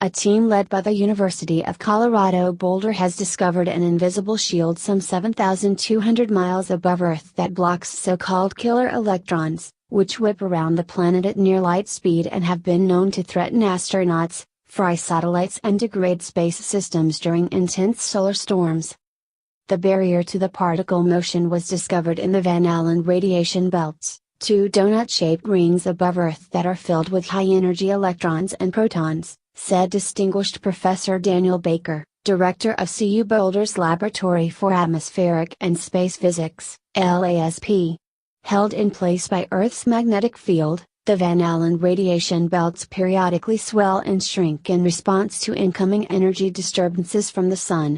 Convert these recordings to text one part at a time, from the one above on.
A team led by the University of Colorado Boulder has discovered an invisible shield some 7,200 miles above Earth that blocks so-called killer electrons, which whip around the planet at near light speed and have been known to threaten astronauts, fry satellites and degrade space systems during intense solar storms. The barrier to the particle motion was discovered in the Van Allen radiation belts, two donut-shaped rings above Earth that are filled with high-energy electrons and protons, said distinguished Professor Daniel Baker, director of CU Boulder's Laboratory for Atmospheric and Space Physics, LASP. Held in place by Earth's magnetic field, the Van Allen radiation belts periodically swell and shrink in response to incoming energy disturbances from the Sun.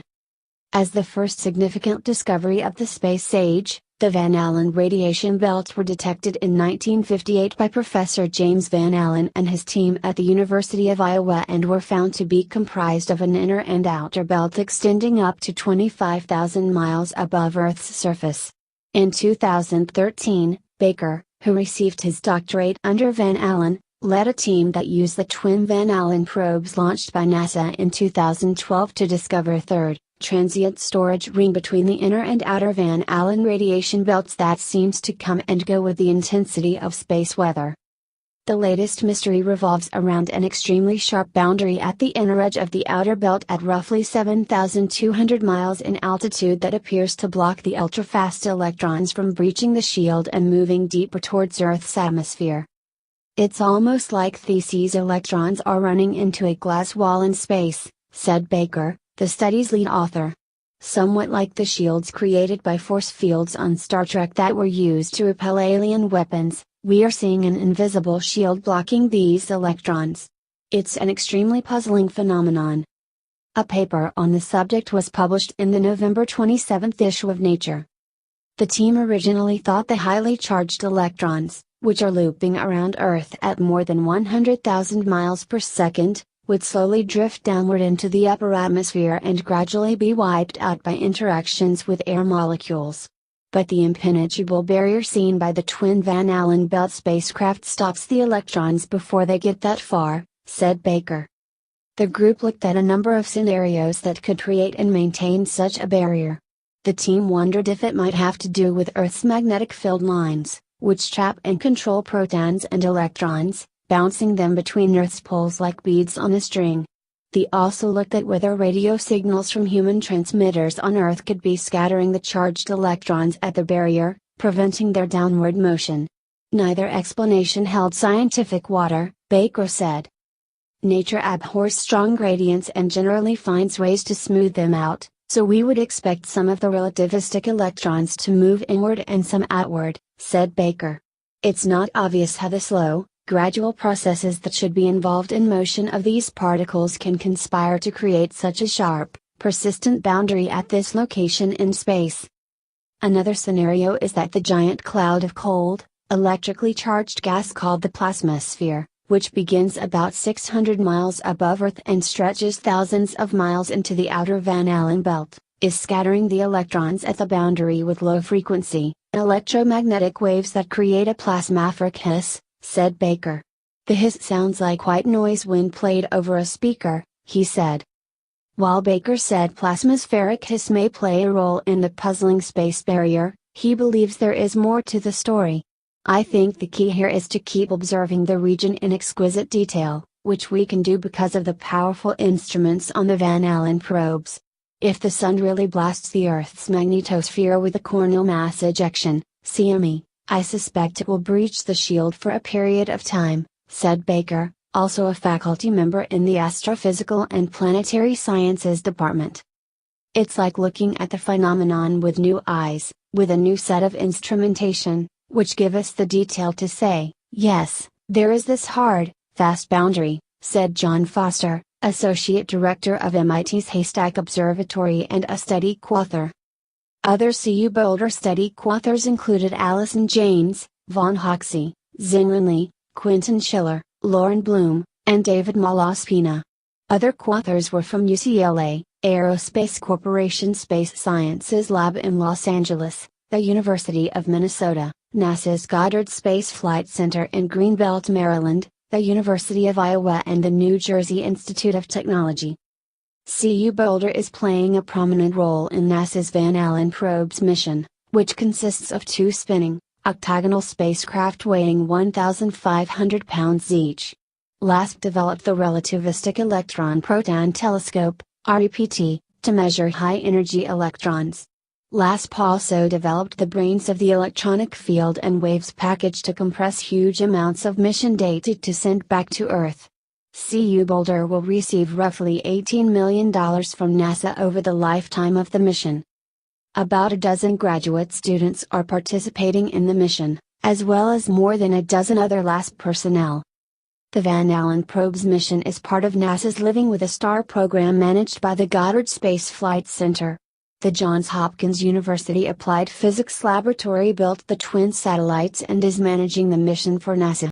As the first significant discovery of the space age, the Van Allen radiation belts were detected in 1958 by Professor James Van Allen and his team at the University of Iowa and were found to be comprised of an inner and outer belt extending up to 25,000 miles above Earth's surface. In 2013, Baker, who received his doctorate under Van Allen, led a team that used the twin Van Allen probes launched by NASA in 2012 to discover a third, transient storage ring between the inner and outer Van Allen radiation belts that seems to come and go with the intensity of space weather. The latest mystery revolves around an extremely sharp boundary at the inner edge of the outer belt at roughly 7,200 miles in altitude that appears to block the ultra-fast electrons from breaching the shield and moving deeper towards Earth's atmosphere. It's almost like these electrons are running into a glass wall in space, said Baker, the study's lead author. Somewhat like the shields created by force fields on Star Trek that were used to repel alien weapons, we are seeing an invisible shield blocking these electrons. It's an extremely puzzling phenomenon. A paper on the subject was published in the November 27 issue of Nature. The team originally thought the highly charged electrons, which are looping around Earth at more than 100,000 miles per second, would slowly drift downward into the upper atmosphere and gradually be wiped out by interactions with air molecules. But the impenetrable barrier seen by the twin Van Allen belt spacecraft stops the electrons before they get that far, said Baker. The group looked at a number of scenarios that could create and maintain such a barrier. The team wondered if it might have to do with Earth's magnetic field lines, which trap and control protons and electrons, bouncing them between Earth's poles like beads on a string. They also looked at whether radio signals from human transmitters on Earth could be scattering the charged electrons at the barrier, preventing their downward motion. Neither explanation held scientific water, Baker said. Nature abhors strong gradients and generally finds ways to smooth them out, so we would expect some of the relativistic electrons to move inward and some outward, said Baker. It's not obvious how the slow, gradual processes that should be involved in motion of these particles can conspire to create such a sharp, persistent boundary at this location in space. Another scenario is that the giant cloud of cold, electrically charged gas called the plasmasphere, which begins about 600 miles above Earth and stretches thousands of miles into the outer Van Allen belt, is scattering the electrons at the boundary with low-frequency, electromagnetic waves that create a plasmafric hiss, said Baker. The hiss sounds like white noise when played over a speaker, he said. While Baker said plasmaspheric hiss may play a role in the puzzling space barrier, he believes there is more to the story. I think the key here is to keep observing the region in exquisite detail, which we can do because of the powerful instruments on the Van Allen probes. If the Sun really blasts the Earth's magnetosphere with a coronal mass ejection, CME, I suspect it will breach the shield for a period of time, said Baker, also a faculty member in the Astrophysical and Planetary Sciences Department. It's like looking at the phenomenon with new eyes, with a new set of instrumentation, which give us the detail to say, yes, there is this hard, fast boundary, said John Foster, Associate Director of MIT's Haystack Observatory and a study co-author. Other CU Boulder study co-authors included Allison Janes, Vaughn Hoxie, Zinran Lee, Quentin Schiller, Lauren Bloom, and David Malaspina. Other co-authors were from UCLA, Aerospace Corporation Space Sciences Lab in Los Angeles, the University of Minnesota, NASA's Goddard Space Flight Center in Greenbelt, Maryland, the University of Iowa and the New Jersey Institute of Technology. CU Boulder is playing a prominent role in NASA's Van Allen probe's mission, which consists of two spinning, octagonal spacecraft weighing 1,500 pounds each. LASP developed the Relativistic Electron-Proton Telescope, REPT, to measure high-energy electrons. LASP also developed the brains of the electronic field and waves package to compress huge amounts of mission data to send back to Earth. CU Boulder will receive roughly $18 million from NASA over the lifetime of the mission. About a dozen graduate students are participating in the mission, as well as more than a dozen other LASP personnel. The Van Allen probe's mission is part of NASA's Living with a Star program managed by the Goddard Space Flight Center. The Johns Hopkins University Applied Physics Laboratory built the twin satellites and is managing the mission for NASA.